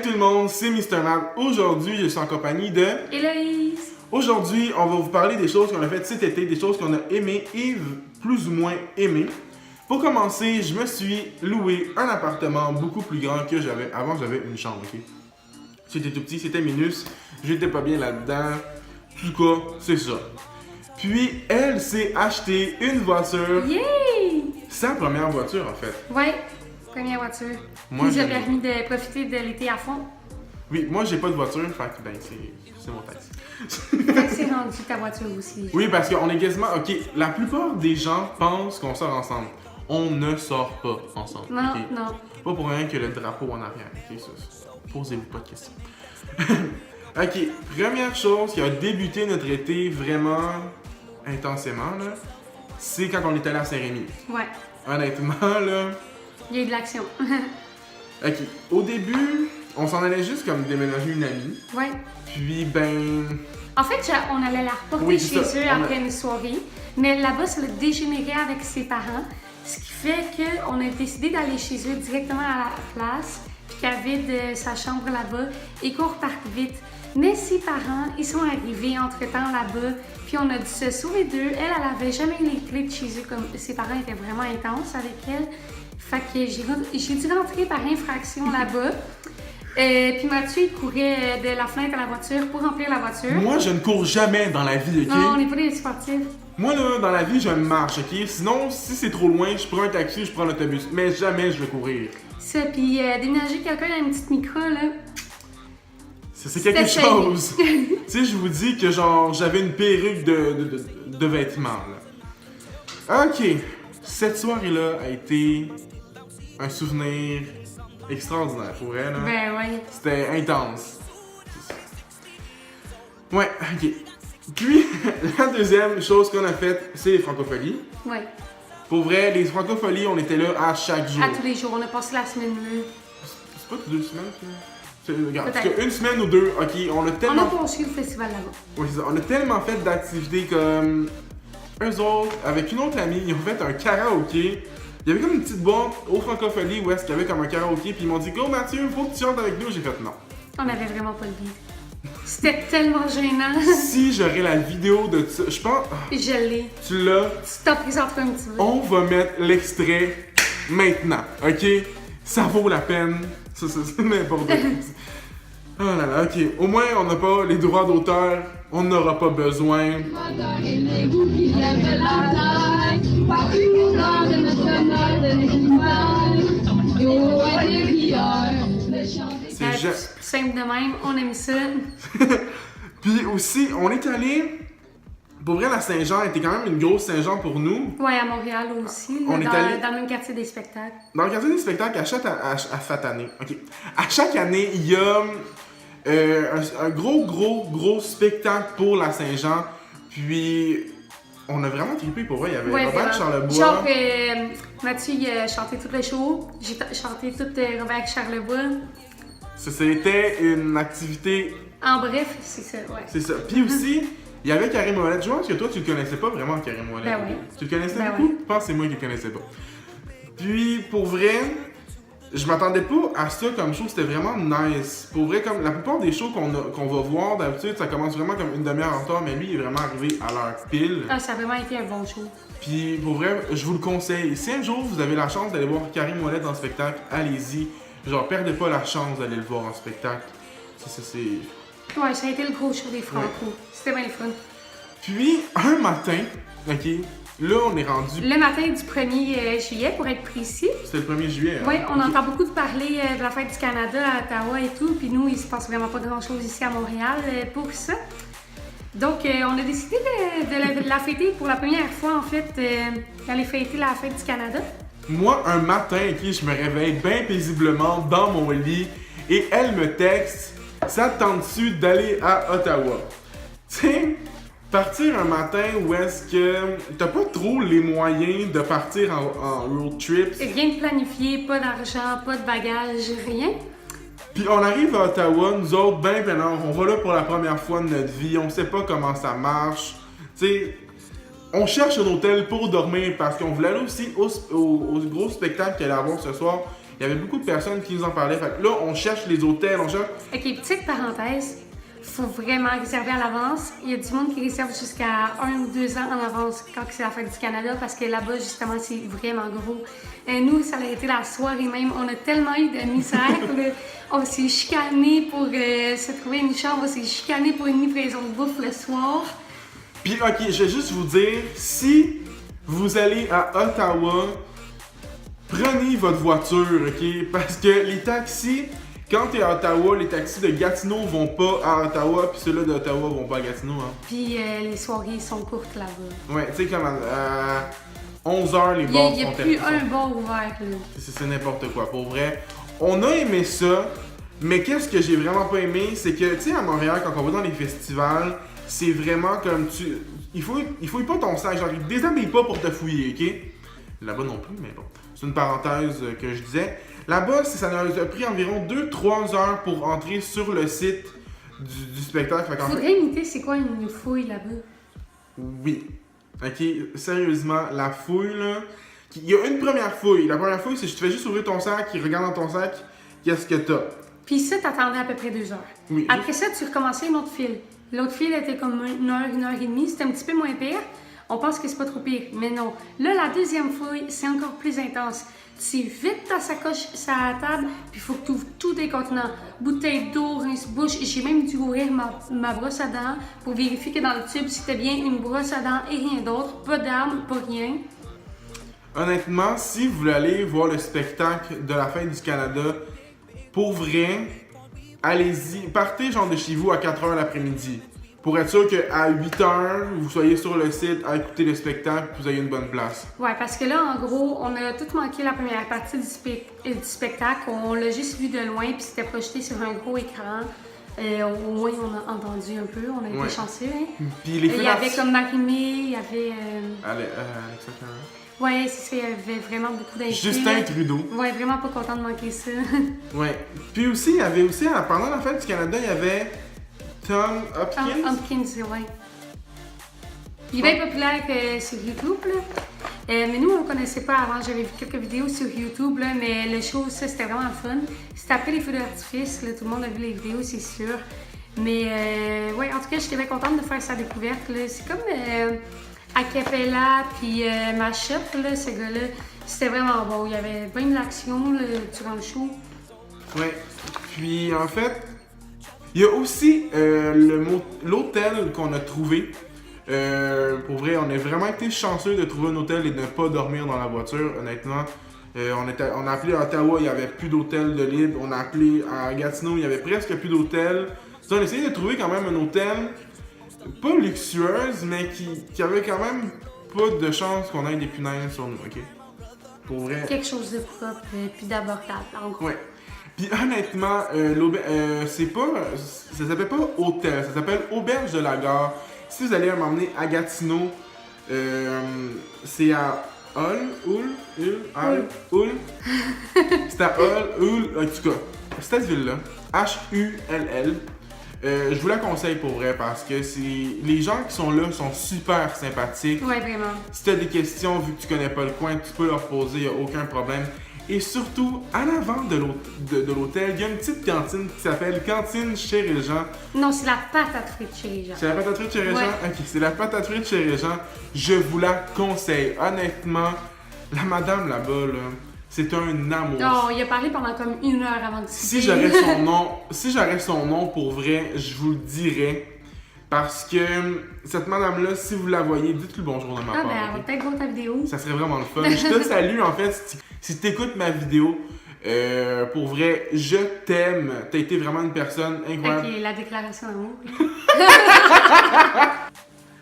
tout le monde, c'est Mr. Matt. Aujourd'hui, je suis en compagnie de Héloïse. Aujourd'hui, on va vous parler des choses qu'on a faites cet été, des choses qu'on a aimées et plus ou moins aimées. Pour commencer, je me suis loué un appartement beaucoup plus grand que j'avais. Avant, j'avais une chambre, ok? C'était tout petit, c'était minus, j'étais pas bien là-dedans. En tout cas, c'est ça. Puis, elle s'est acheté une voiture. Yay! Sa première voiture, en fait. Ouais, première voiture. Moi, Qui nous a j'ai- permis de profiter de l'été à fond. Oui, moi, j'ai pas de voiture, fait que ben, c'est mon taxi. Fait que c'est rendu ta voiture aussi. Oui, parce qu'on est quasiment. Ok, la plupart des gens pensent qu'on sort ensemble. On ne sort pas ensemble. Non, ok? non. Pas pour rien que le drapeau en arrière. Ok, posez-vous pas de questions. Ok, première chose qui a débuté notre été vraiment intensément, là, c'est quand on est allé à Saint-Rémy. Ouais, Honnêtement, là. il y a eu de l'action. Ok, au début, on s'en allait juste comme déménager une amie. Ouais. Puis, ben. En fait, on allait la reporter Oui, chez c'est ça. eux On a- après une soirée. Mais là-bas, ça l'a dégénéré avec ses parents. Ce qui fait qu'on a décidé d'aller chez eux directement à la place. Puis qu'elle vide sa chambre là-bas et qu'on reparte vite. Mais ses parents, ils sont arrivés entre-temps là-bas. Puis on a dû se sauver d'eux. Elle avait jamais les clés de chez eux. Comme ses parents étaient vraiment intenses avec elle. Fait que j'ai dû rentrer par infraction là-bas. Puis Mathieu, il courait de la fenêtre à la voiture pour remplir la voiture. Moi, je ne cours jamais dans la vie, ok? Non, on n'est pas des sportifs. Moi, là, dans la vie, je marche, ok? Sinon, si c'est trop loin, je prends un taxi, je prends l'autobus. Mais jamais je vais courir. Ça, puis déménager quelqu'un dans une petite micro, là. C'est quelque C'était chose. Tu sais, je vous dis que genre, j'avais une perruque de vêtements, là. Ok. Cette soirée-là a été un souvenir extraordinaire pour elle, là. Ben ouais. C'était intense. Ouais, ok. Puis, la deuxième chose qu'on a faite, c'est les francopholies. Ouais. Pour vrai, les francopholies, on était là à chaque jour. À tous les jours. On a passé la semaine là. C'est pas 2 semaines, ça? Regarde, parce Peut-être. qu'une semaine ou deux, ok, on a On a tellement... poursuivi le festival là-bas. Oui, c'est ça. On a tellement fait d'activités comme... Eux autres, avec une autre amie, ils ont fait un karaoké. Il y avait comme une petite boîte au francophonie où est-ce qu'il y avait comme un karaoké, puis ils m'ont dit « Go Mathieu, faut que tu chantes avec nous ». J'ai fait « Non ». On avait vraiment pas le beat. C'était tellement gênant. Si j'aurais la vidéo de ça, je pense... Je l'ai. Tu l'as. Tu t'as pris ça entre un petit peu. On va mettre l'extrait maintenant, ok? Ça vaut la peine. Ça, c'est n'importe quoi. Oh là là, ok. Au moins, on n'a pas les droits d'auteur. On n'aura pas besoin. C'est juste. Simple de même, on aime ça. Puis aussi, on est allé. Pour vrai, la Saint-Jean était quand même une grosse Saint-Jean pour nous. Ouais, à Montréal aussi. On là, est dans, allé- dans le même quartier des spectacles. Dans le quartier des spectacles, à chaque année, ok. À chaque année, il y a un gros spectacle pour la Saint-Jean. Puis, on a vraiment trippé pour vrai. Il y avait Ouais, Robert vraiment. Charlebois. Genre, Mathieu, il a chanté tout le show. J'ai chanté tout Robert Charlebois. C'était une activité, En bref, c'est ça, ouais. c'est ça. Puis aussi, il y avait Karim Ouellet. Je pense que toi, tu le connaissais pas vraiment, Karim Ouellet. Ben oui. Tu le connaissais Ben beaucoup? oui. Je pense que c'est moi qui le connaissais pas. Puis, pour vrai, je m'attendais pas à ça comme show. C'était vraiment nice. Pour vrai, comme la plupart des shows qu'on va voir d'habitude, ça commence vraiment comme une demi-heure en retard, mais lui, il est vraiment arrivé à l'heure pile. Ah, ça a vraiment été un bon show. Puis, pour vrai, je vous le conseille. Si un jour vous avez la chance d'aller voir Karim Ouellet en spectacle, allez-y. Genre, perdez pas la chance d'aller le voir en spectacle. C'est... Ouais, ça a été le gros show des Franco. C'était bien le fun. Puis, un matin, ok, là, on est rendu... Le matin du 1er juillet, pour être précis. C'était le 1er juillet. hein? Oui, on Ok. entend beaucoup de parler de la fête du Canada à Ottawa et tout. Puis nous, il se passe vraiment pas grand-chose ici à Montréal pour ça. Donc, on a décidé de la fêter pour la première fois, en fait, d'aller fêter la fête du Canada. Moi, un matin, ok, je me réveille bien paisiblement dans mon lit et elle me texte « Ça te tente-tu d'aller à Ottawa? » Tu sais, partir un matin où est-ce que t'as pas trop les moyens de partir en road trip. Rien de planifié, pas d'argent, pas de bagages, rien. Puis on arrive à Ottawa, nous autres, ben peinards, on va là pour la première fois de notre vie, on sait pas comment ça marche. Tu sais, on cherche un hôtel pour dormir parce qu'on voulait aller aussi au gros spectacle qu'il allait avoir ce soir. Il y avait beaucoup de personnes qui nous en parlaient. Fait que là, on cherche les hôtels, on cherche... Ok, petite parenthèse, faut vraiment réserver à l'avance. Il y a du monde qui réserve jusqu'à 1 ou 2 ans en avance quand c'est la fête du Canada parce que là-bas, justement, c'est vraiment gros. Nous, ça a été la soirée même. On a tellement eu de misère. On s'est chicané pour se trouver une chambre. On s'est chicané pour une livraison de bouffe le soir. Puis, ok, je vais juste vous dire, si vous allez à Ottawa, prenez votre voiture, ok? Parce que les taxis, quand t'es à Ottawa, les taxis de Gatineau vont pas à Ottawa, puis ceux-là d'Ottawa vont pas à Gatineau, hein. Puis les soirées sont courtes là-bas. Ouais, tu sais, comme à 11h, les bars sont terminés. Il n'y a plus un bar ouvert, là. C'est n'importe quoi, pour vrai. On a aimé ça, mais qu'est-ce que j'ai vraiment pas aimé, c'est que, tu sais, à Montréal, quand on va dans les festivals, c'est vraiment comme tu... Il fouille pas ton sac, genre, il déshabille pas pour te fouiller, ok? Là-bas non plus, mais bon. C'est une parenthèse que je disais. Là-bas, ça nous a pris environ 2-3 heures pour entrer sur le site du spectacle. Il faudrait imiter c'est quoi une fouille là-bas? Oui. Ok, sérieusement, la fouille, là... Il y a une première fouille. La première fouille, c'est que tu fais juste ouvrir ton sac, il regarde dans ton sac, qu'est-ce que t'as. Puis ça, t'attendais à peu près 2 heures. Oui. Après ça, tu recommençais une autre file. L'autre file était comme 1 heure et demie. C'était un petit peu moins pire. On pense que c'est pas trop pire, mais non. Là, la deuxième fouille, c'est encore plus intense. Tu vides ta sacoche sur la table, puis il faut que tu ouvres tous tes contenants. Bouteille d'eau, rince-bouche. J'ai même dû ouvrir ma brosse à dents pour vérifier que dans le tube, c'était bien une brosse à dents et rien d'autre. Pas d'armes, pas rien. Honnêtement, si vous voulez aller voir le spectacle de la fête du Canada, pour vrai, allez-y. Partez genre de chez vous à 4h l'après-midi. Pour être sûr qu'à 8h, vous soyez sur le site à écouter le spectacle et que vous ayez une bonne place. Ouais, parce que là, en gros, on a tout manqué la première partie du spectacle. On l'a juste vu de loin, puis c'était projeté sur un gros écran. Au moins, on a entendu un peu. On a été chanceux. Hein? Puis les il y avait comme Marie-Mé, il y avait... Alexa Cara. Ouais, c'est ça, il y avait vraiment beaucoup d'invités. Justin Trudeau. Ouais, vraiment pas content de manquer ça. Ouais. Puis aussi, il y avait aussi, pendant la fête du Canada, il y avait Tom Hopkins. Tom Hopkins, ouais. Il est bien populaire sur YouTube, là. Mais nous, on le connaissait pas avant. J'avais vu quelques vidéos sur YouTube, là, mais le show, ça, c'était vraiment fun. C'était après les feux d'artifice, là. Tout le monde a vu les vidéos, c'est sûr. Mais, ouais, en tout cas, j'étais bien contente de faire sa découverte, là. C'est comme... Acapella puis Mashup, là, ce gars-là, c'était vraiment bon. Il y avait bien de l'action là, durant le show. Ouais. Puis en fait, il y a aussi l'hôtel qu'on a trouvé. Pour vrai, on a vraiment été chanceux de trouver un hôtel et de ne pas dormir dans la voiture, honnêtement. On a appelé à Ottawa, il n'y avait plus d'hôtel de libre. On a appelé à Gatineau, il n'y avait presque plus d'hôtel. On a essayé de trouver quand même un hôtel pas luxueuse, mais qui avait quand même pas de chance qu'on ait des punaises sur nous, ok? Pour vrai. Quelque chose de propre puis d'abordable, en gros. Ouais. Puis honnêtement, c'est pas... Ça s'appelle pas hôtel, ça s'appelle Auberge de la Gare. Si vous allez m'emmener à Gatineau, c'est à Hull. C'est à Hull, en tout cas, cette ville-là, Hull. Je vous la conseille pour vrai parce que les gens qui sont là sont super sympathiques. Ouais, vraiment. Si tu as des questions, vu que tu connais pas le coin, tu peux leur poser, il n'y a aucun problème. Et surtout, à l'avant de l'hôtel, il y a une petite cantine qui s'appelle Cantine chez Régent. Non, c'est la pâte à frites chez Régent. C'est la pâte à frites chez Régent? Ouais. Ok, c'est la pâte à frites chez Régent. Je vous la conseille. Honnêtement, la madame là-bas, là, c'est un amour. Non, il a parlé pendant comme 1 heure avant de Si j'aurais son nom pour vrai, je vous le dirais. Parce que cette madame-là, si vous la voyez, dites-le bonjour de ma part. Ah ben, on va peut-être voir ta vidéo. Ça serait vraiment le fun. Je te salue en fait si tu écoutes ma vidéo. Pour vrai, je t'aime. T'as été vraiment une personne incroyable. Ok, la déclaration d'amour.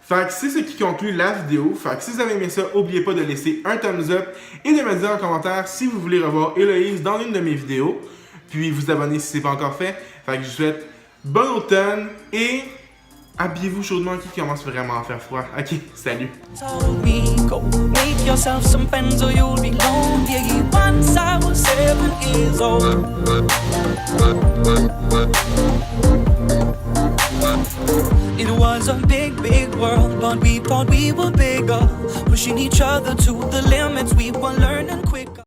Fait que c'est ce qui conclut la vidéo. Fait que si vous avez aimé ça, n'oubliez pas de laisser un thumbs up et de me dire en commentaire si vous voulez revoir Héloïse dans une de mes vidéos. Puis vous abonner si ce n'est pas encore fait. Fait que je vous souhaite bon automne et habillez-vous chaudement qui commence vraiment à faire froid. Ok, salut! Make yourself some friends or you'll be lonely. Once I was 7 years old. It was a big, big world, but we thought we were bigger. Pushing each other to the limits, we were learning.